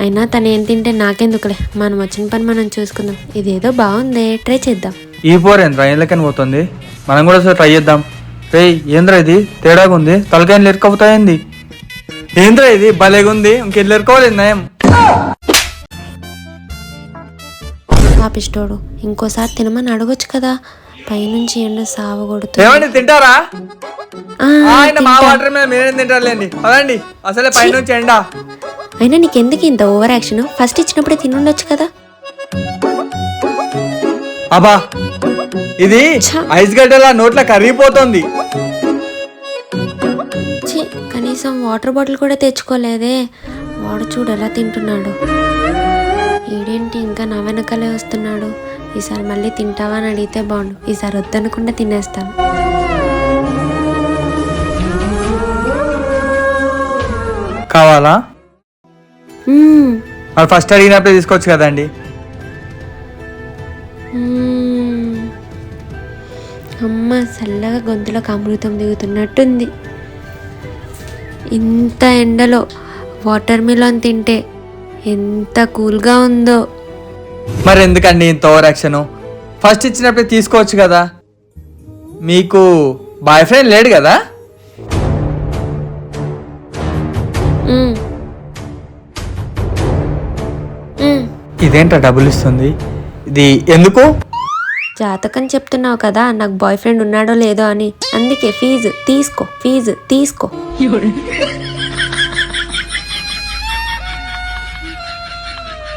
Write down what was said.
అయినా తను ఏం తింటే నాకెందుకులే, మనం వచ్చిన పని మనం చూసుకుందాం. ఇదేదో బాగుంది, ట్రై చేద్దాం. ఈ పోరేంద్రా ఇళ్ళకని పోతుంది, మనం కూడా ఒకసారి ట్రై చేద్దాం. రే ఏంద్రా ఇది తేడాగా ఉంది, తలకాయలు ఎరుకపోతాయింది. ఏంద్రా ఇది భలేగుంది, ఇంకెళ్ళి ఎరుకోవాలి నయం. పాపిష్టోడు ఇంకోసారి తినమని అడగొచ్చు కదా, పైనుంచి ఎండ సావగొడుతూ. ఏమండి తింటారా? ఆయన మా వాటర్ మీద మీరేం తింటారులేండి, అదండి అసలే పైనుంచి ఎండ. అయినా నీకెందుకు ఇంత ఓవర్ యాక్షన్? ఫస్ట్ ఇచ్చినప్పుడే తినుండొచ్చు కదా. అబ్బా ఇది ఐస్ గడ్డలా నోట్ల కరిగిపోతుంది. కనీసం వాటర్ బాటిల్ కూడా తెచ్చుకోలేదే. వాడు చూడు ఎలా తింటున్నాడు. ఈడేంటి ఇంకా నా వెనకాలే వస్తున్నాడు. ఈసారి మళ్ళీ తింటావా అని అడిగితే బాగుండు. ఈసారి వద్దనకుండా తినేస్తాను. కావాలా? ఫస్ట్ అడిగినప్పుడే తీసుకోవచ్చు కదండి. అమ్మ చల్లగా గొంతులోకి అమృతం దిగుతున్నట్టుంది. ఇంత ఎండలో వాటర్ మిలన్ తింటే ఎంత కూల్గా ఉందో. మరి ఎందుకండి ఇంత ఓవర్ యాక్షన్? ఫస్ట్ ఇచ్చినప్పుడే తీసుకోవచ్చు కదా. మీకు బాయ్ ఫ్రెండ్ లేడు కదా? ఇదేంటా డబ్బులు ఇస్తుంది, ఇది ఎందుకు? జాతకం చెప్తున్నావు కదా, నాకు బాయ్ ఫ్రెండ్ ఉన్నాడో లేదో అని. అందుకే ఫీజు తీసుకో.